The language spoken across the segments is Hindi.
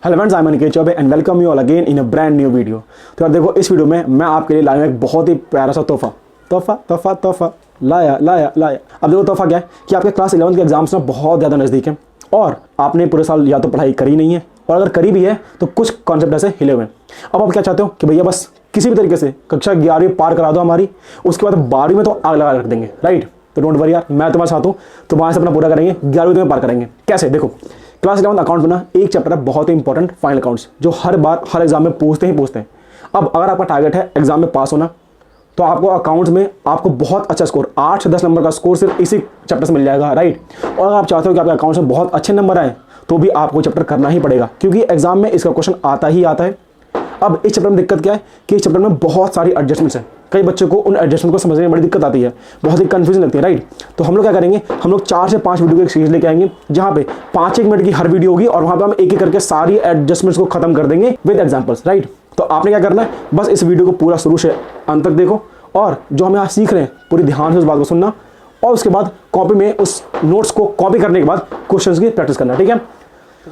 Hello friends, I am Aniket Choubey and welcome you all again in a brand new video. तो यार देखो, इस वीडियो में मैं आपके लिए लाया हूं एक बहुत ही प्यारा सा तोहफा लाया। अब देखो तोहफा क्या है कि आपके क्लास 11 के एग्जाम्स ना बहुत ज़्यादा नज़दीक हैं और आपने पूरे साल या तो पढ़ाई करी नहीं है, और अगर करी भी है तो कुछ कॉन्सेप्ट ऐसे हिले हुए हैं। अब आप क्या चाहते हो कि भैया बस किसी भी तरीके से कक्षा 11वीं पार करा दो हमारी, उसके बाद 12वीं में तो आग लगा रख देंगे, राइट? तो डोंट वरी यार, मैं तुम्हारे साथ हूँ, तुम्हारे से अपना पूरा करेंगे, 11वीं तुम्हें पार करेंगे। कैसे? देखो, क्लास 11 अकाउंट में ना एक चैप्टर है बहुत ही इंपॉर्टेंट, फाइनल अकाउंट्स, जो हर बार हर एग्जाम में पूछते हैं। अब अगर आपका टारगेट है एग्जाम में पास होना, तो आपको अकाउंट्स में आपको बहुत अच्छा स्कोर 8 से 10 नंबर का स्कोर सिर्फ इसी चैप्टर से मिल जाएगा, राइट? और अगर आप चाहते हो कि आपके अकाउंट्स में बहुत अच्छे नंबर आए, तो भी आपको चैप्टर करना ही पड़ेगा, क्योंकि एग्जाम में इसका क्वेश्चन आता ही आता है। अब इस चैप्टर में दिक्कत क्या है कि इस चैप्टर में बहुत सारी एडजस्टमेंट्स हैं। कई बच्चों को उन एडजस्टमेंट को समझने में बड़ी दिक्कत आती है, बहुत ही कंफ्यूजन लगती है, राइट? तो हम लोग क्या करेंगे, हम लोग 4 से 5 वीडियो की एक सीरीज लेके आएंगे, जहाँ पे 5-1 मिनट की हर वीडियो होगी और वहाँ पे हम एक एक करके सारी एडजस्टमेंट्स को खत्म कर देंगे विद एग्जाम्पल्स, राइट? तो आपने क्या करना है, बस इस वीडियो को पूरा शुरू से अंत तक देखो, और जो हम यहाँ सीख रहे हैं पूरी ध्यान से उस बात को सुनना, और उसके बाद कॉपी में उस नोट्स को कॉपी करने के बाद क्वेश्चंस की प्रैक्टिस करना, ठीक है?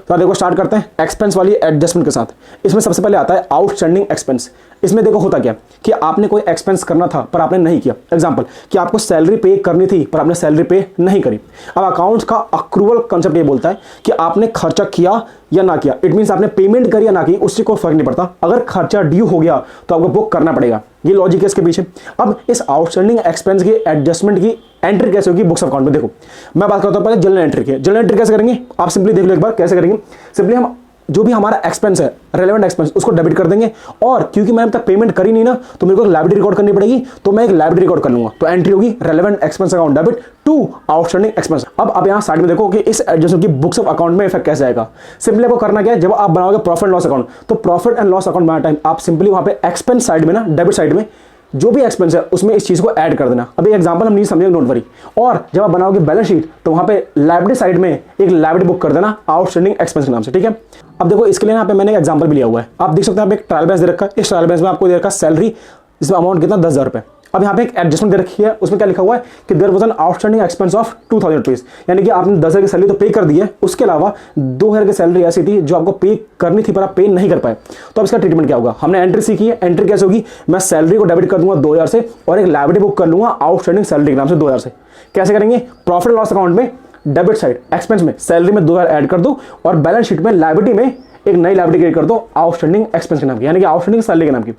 तो देखो, स्टार्ट करते हैं एक्सपेंस वाली एडजस्टमेंट के साथ। इसमें सबसे पहले आता है आउटस्टैंडिंग एक्सपेंस। इसमें देखो होता क्या कि आपने कोई एक्सपेंस करना था पर आपने नहीं किया। एग्जांपल कि आपको सैलरी पे करनी थी पर आपने सैलरी पे नहीं करी। अब अकाउंट्स का अक्रूवल कंसेप्ट ये बोलता है कि आपने खर्चा किया या ना किया, इट मीन्स आपने पेमेंट करी या ना की, उससे कोई फर्क नहीं पड़ता। अगर खर्चा ड्यू हो गया तो आपको बुक करना पड़ेगा, ये लॉजिक है इसके पीछे। अब इस आउटस्टैंडिंग एक्सपेंस की एडजस्टमेंट की एंट्री कैसे होगी बुक्स ऑफ अकाउंट में? देखो, मैं बात करता हूं पहले जनरल एंट्री की। जनरल एंट्री कैसे करेंगे आप सिंपली देख लो एक बार, कैसे करेंगे। सिंपली हम जो भी हमारा एक्सपेंस है, रेलेवेंट एक्सपेंस, उसको डेबिट कर देंगे, और क्योंकि मैंने तक पेमेंट करी नहीं ना, तो मेरे को लायबिलिटी रिकॉर्ड करनी पड़ेगी, तो मैं एक लायबिलिटी रिकॉर्ड कर लूंगा। तो एंट्री होगी relevant expense account debit to outstanding expense. अब आप यहाँ साइड में देखो कि इस एडजस्टमेंट की बुक्स ऑफ अकाउंट में इफेक्ट कैसे आएगा। सिंपली आपको करना क्या है, जब आप बनाओगे प्रॉफिट एंड लॉस अकाउंट, तो प्रॉफिट एंड लॉस अकाउंट बनाने टाइम आप सिंपली वहां पे एक्सपेंस साइड में ना, डेबिट साइड में जो भी एक्सपेंस है उसमें इस चीज को ऐड कर देना। अभी एग्जांपल हम नहीं समझेंगे, डोंट वरी। और जब आप बनाओगे बैलेंस शीट, तो वहां पे लायबिलिटी साइड में एक लायबिलिटी बुक कर देना आउटस्टैंडिंग एक्सपेंस के नाम से, ठीक है? अब देखो, इसके लिए यहाँ पे मैंने एक एग्जांपल भी लिया हुआ है, आप देख सकते हैं। यहाँ पे एक ट्रायल बैलेंस दे रखा है, इस ट्रायल बैलेंस में आपको दे रखा है सैलरी, जिसमें अमाउंट कितना 10,000 रुपए। अब यहाँ पे एक एडजस्टमेंट दे रखी है, उसमें क्या लिखा हुआ है कि there was an outstanding expense of 2,000 rupees, यानी कि आपने 10,000 की सैलरी तो पे कर दी है, उसके अलावा 2,000 की सैलरी ऐसी थी जो आपको पे करनी थी पर आप पे नहीं कर पाए। तो अब इसका ट्रीटमेंट क्या होगा? हमने एंट्री सीखी है, एंट्री कैसे होगी, मैं सैलरी को डेबिट कर दूंगा 2,000 से, और एक लायबिलिटी बुक कर लूंगा आउटस्टैंडिंग सैलरी के नाम से 2,000 से। कैसे करेंगे? प्रॉफिट एंड लॉस अकाउंट में डेबिट साइड एक्सपेंस में सैलरी में 2,000 ऐड कर दो, और बैलेंस शीट में लायबिलिटी में एक नई लायबिलिटी क्रिएट कर दो आउटस्टैंडिंग एक्सपेंस के नाम की, यानी कि आउटस्टैंडिंग सैलरी के नाम की।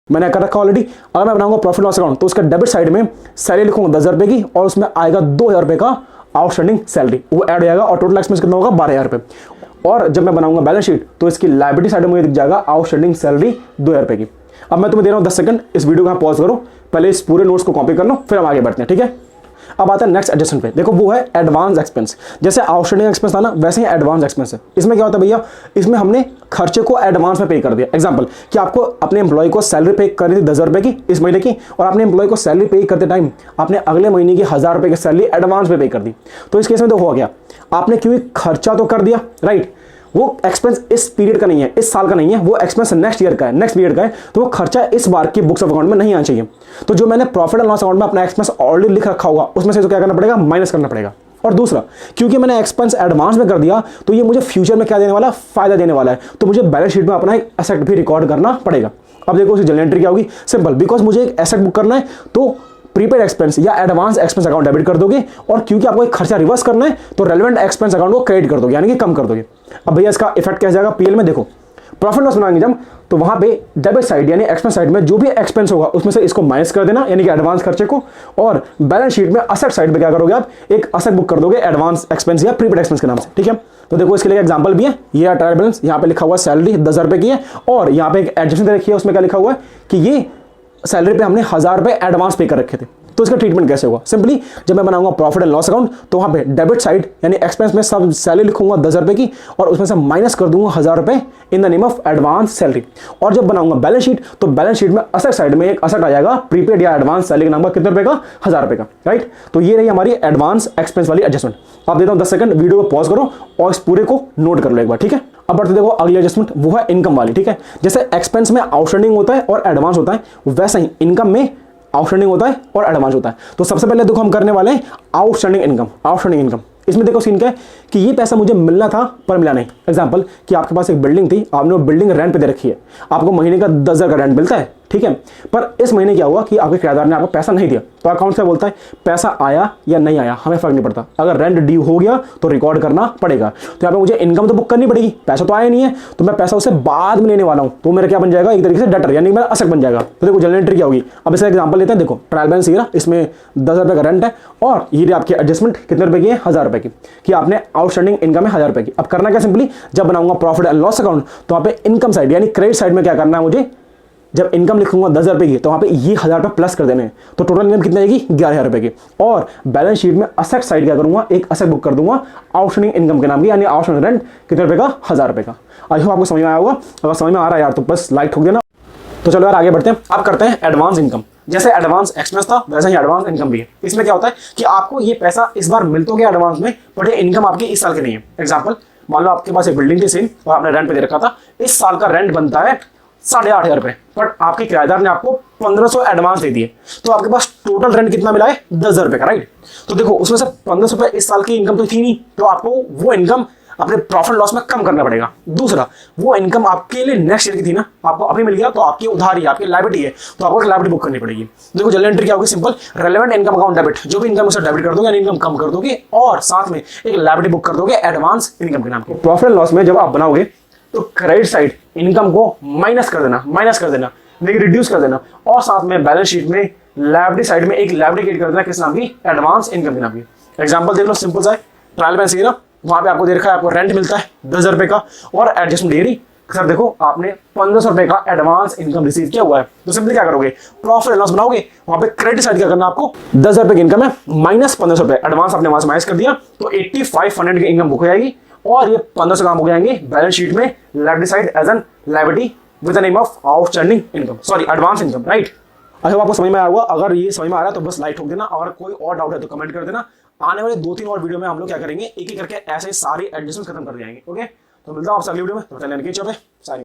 मैंने कर रखा ऑलरेडी। अगर मैं बनाऊंगा प्रॉफिट लॉस अकाउंट, तो उसका डेबिट साइड में सैलरी लिखूंगा 10,000 रुपए की, और उसमें आएगा 2,000 रुपए का आउटस्टैंडिंग सैलरी, वो ऐड हो जाएगा, और टोटल एक्सपेंस कितना होगा 12,000 रुपए। और जब मैं बनाऊंगा बैलेंस शीट, तो इसकी लायबिलिटी साइड में मुझे दिख जाएगा आउटस्टैंडिंग सैलरी 2,000 रुपए की। अब मैं तुम्हें दे रहा हूं 10 सेकंड, इस वीडियो को पॉज करो, पहले इस पूरे नोट्स को कॉपी कर लो, फिर हम आगे बढ़ते हैं, ठीक है? अब आता है नेक्स्ट एडजस्टमेंट पे। देखो, वो है एडवांस एक्सपेंस। जैसे आउटस्टैंडिंग एक्सपेंस था ना, वैसे ही एडवांस एक्सपेंस है। इसमें क्या होता है भैया, इसमें हमने खर्चे को एडवांस में पे कर दिया। एग्जांपल कि आपको अपने एम्प्लॉय को सैलरी पे करनी थी 10,000 रुपए की इस महीने की, और आपने एम्प्लॉय को सैलरी पे करते टाइम आपने अगले महीने की 1,000 रुपए की सैलरी एडवांस में पे कर दी। तो इस केस में तो हो गया, आपने क्योंकि खर्चा तो कर दिया, राइट? वो एक्सपेंस इस पीरियड का नहीं है, इस साल का नहीं है, वो एक्सपेंस नेक्स्ट ईयर का है, नेक्स्ट पीरियड का है, तो वो खर्चा इस बार की बुक्स ऑफ अकाउंट में नहीं आना चाहिए। तो जो मैंने प्रॉफिट एंड लॉस अकाउंट में अपना एक्सपेंस ऑलरेडी लिख रखा होगा, उसमें से तो क्या करना पड़ेगा, माइनस करना पड़ेगा। और दूसरा, क्योंकि मैंने एक्सपेंस एडवांस में कर दिया, तो ये मुझे फ्यूचर में क्या देने वाला है, फायदा देने वाला है, तो मुझे बैलेंस शीट में अपना एक एसेट भी रिकॉर्ड करना पड़ेगा। अब देखो उसकी जनरल एंट्री क्या होगी, सिंपल, बिकॉज मुझे एक एसेट बुक करना है, तो प्रीपेड एक्सपेंस या एडवांस एक्सपेंस अकाउंट डेबिट कर दोगे, और क्योंकि आपको एक खर्चा रिवर्स करना है, तो रेलेवेंट एक्सपेंस अकाउंट को क्रेडिट कर दोगे, यानी कि कम कर दोगे। अब भैया इसका इफेक्ट कैसे जाएगा पीएल में? देखो, प्रॉफिट लॉस बनाएंगे जब, तो वहां पे डेबिट साइड यानी एक्सपेंस साइड में जो भी एक्सपेंस होगा उसमें से इसको माइनस कर देना, यानी कि एडवांस खर्चे को, और बैलेंस शीट में असेट साइड में क्या करोगे आप, एक असेट बुक कर दोगे एडवांस एक्सपेंस या प्रीपेड एक्सपेंस के नाम से, ठीक है? तो देखो, इसके लिए एग्जांपल भी है, ये ट्रायल बैलेंस, यहाँ पे लिखा हुआ सैलरी 10,000 रुपए की है, और यहाँ पे एक एडजस्टमेंट रखी है, उसमें क्या लिखा हुआ है कि ये सैलरी पे हमने 1,000 रुपए एडवांस पे कर रखे थे। तो इसका ट्रीटमेंट कैसे होगा? सिंपली जब मैं बनाऊंगा प्रॉफिट एंड लॉस अकाउंट, तो वहां पे डेबिट साइड यानी एक्सपेंस में सब सैलरी लिखूंगा 10,000 रुपए की, और उसमें से माइनस कर दूंगा 1,000 रुपए in the name of advance salary. और जब बनाऊंगा बैलेंस शीट, तो बैलेंस शीट में असेट साइड में एक असेट आ जाएगा प्रीपेड या एडवांस सैलरी के नाम का, कितने रुपए का, 1,000 रुपए का, राइट? तो ये रही हमारी एडवांस एक्सपेंस वाली एडजस्टमेंट। आप देता हूं 10 सेकंड, वीडियो को पॉज करो और इस पूरे को नोट कर लो एक बार, ठीक है? अब बढ़ते देखो अगली एडजस्टमेंट, वो है इनकम वाली, ठीक है? जैसे एक्सपेंस में आउटस्टैंडिंग होता है और एडवांस होता है, वैसा ही इनकम में आउटस्टैंडिंग होता है और एडवांस होता है। तो सबसे पहले देखो हम करने वाले हैं आउटस्टैंडिंग इनकम। इसमें देखो सीन क्या है कि ये पैसा मुझे मिलना था पर मिला नहीं। एग्जांपल कि आपके पास एक बिल्डिंग थी, आपने वो बिल्डिंग रेंट पे दे रखी है, आपको महीने का 10,000 का रेंट मिलता है, ठीक है। पर इस महीने क्या हुआ कि आपके किराएदार ने आपको पैसा नहीं दिया, तो अकाउंट से बोलता है पैसा आया या नहीं आया हमें फर्क नहीं पड़ता, अगर रेंट ड्यू हो गया तो रिकॉर्ड करना पड़ेगा। तो यहाँ पे मुझे इनकम तो बुक करनी पड़ेगी, पैसा तो आया नहीं है, तो मैं पैसा उससे बाद में लेने वाला हूँ, तो मेरा क्या बन जाएगा, एक तरीके से डेटर यानी मेरा असेट बन जाएगा। तो देखो जनरल एंट्री क्या होगी, अब इसका एग्जांपल लेते हैं। देखो ट्रायल बैलेंस ये, इसमें 10,000 रुपये का रेंट है और ये आपकी एडजस्टमेंट कितने रुपए की है, 1,000 रुपए की, कि आपने आउटस्टैंडिंग इनकम है 1,000 रुपए की। अब करना क्या, सिंपली जब बनाऊंगा प्रॉफिट एंड लॉस अकाउंट तो वहाँ पे इनकम साइड यानी क्रेडिट साइड में क्या करना है मुझे, जब इनकम लिखूंगा 10,000 रुपए की तो वहां पे ये 1,000 रुपए प्लस कर देने हैं, तो टोटल इनकम कितनी आएगी, 11,000 रुपए की। और बैलेंस शीट में असेट साइड क्या करूंगा, एक असेट बुक कर दूंगा आउटस्टैंडिंग इनकम के नाम की, यानी आउटस्टैंडिंग रेंट कितने रुपए का, 1,000 रुपए का। आई होप आपको समझ में आया होगा, अगर समझ में आ रहा है यार तो बस लाइक ठोक देना। तो चलो यार आगे बढ़ते हैं। अब करते हैं एडवांस इनकम। जैसे एडवांस एक्सपेंस था वैसे ही एडवांस इनकम भी है। इसमें क्या होता है कि आपको ये पैसा इस बार मिल तो गया एडवांस में, बट ये इनकम आपकी इस साल की नहीं है। एग्जाम्पल मान लो आपके पास एक बिल्डिंग थी सेम और आपने रेंट पे दे रखा था, इस साल का रेंट बनता है 8,500 रुपए, बट आपके किराएदार ने आपको 1,500 एडवांस दे दिए, तो आपके पास टोटल रेंट कितना मिला है, 10,000 रुपए का, राइट। तो देखो उसमें से 1,500 रुपए इस साल की इनकम तो थी नहीं, तो आपको वो इनकम अपने प्रॉफिट लॉस में कम करना पड़ेगा। दूसरा, वो इनकम आपके लिए नेक्स्ट ईयर की थी ना, आपको अभी मिल गया तो आपकी उधारी है, आपकी लायबिलिटी है, तो आपको लायबिलिटी बुक करनी पड़ेगी। देखो जनरल एंट्री क्या होगी, simple relevant income account debit, जो भी इनकम उसे डेबिट कर दोगे यानी इनकम कम कर दोगे, और साथ में एक लायबिलिटी बुक कर दोगे एडवांस इनकम के नाम की। प्रॉफिट लॉस में जब आप बनाओगे तो क्रेडिट साइड इनकम को माइनस कर देना, रिड्यूस कर देना, और साथ में बैलेंस शीट में लायबिलिटी साइड में एक लायबिलिटी क्रिएट कर देना, किस नाम की, एडवांस इनकम के नाम की। एग्जांपल देख लो, सिंपल सा है, ट्रायल बैलेंस ये ना, वहां पे आपको दे रखा है आपको रेंट मिलता है 10,000 रुपए का, और एडजस्टमेंट डेरी सर देखो आपने 1,500 रुपए का एडवांस इनकम रिसीव किया हुआ है, तो सिंपली क्या करोगे, प्रॉफिट एंड लॉस बनाओगे, वहां पे क्रेडिट साइड क्या करना आपको, 10,000 रुपए की इनकम है माइनस 1,500 रुपए एडवांस आपने वहां से माइनस कर दिया, तो 8,500 की इनकम बुक हो जाएगी, और ये 1,500 काम हो जाएंगे बैलेंस शीट में liability side as an liability with the name of outstanding income, sorry advance income, right. I hope आपको समझ में आया होगा, अगर ये समझ में आ रहा है तो बस लाइक ठोक देना, अगर कोई और डाउट है तो कमेंट कर देना। आने वाले 2-3 और वीडियो में हम लोग क्या करेंगे, एक एक करके ऐसे सारी एडजस्टमेंट खत्म कर जाएंगे। ओके, तो मिलता हूं आपसे अगली वीडियो में, तो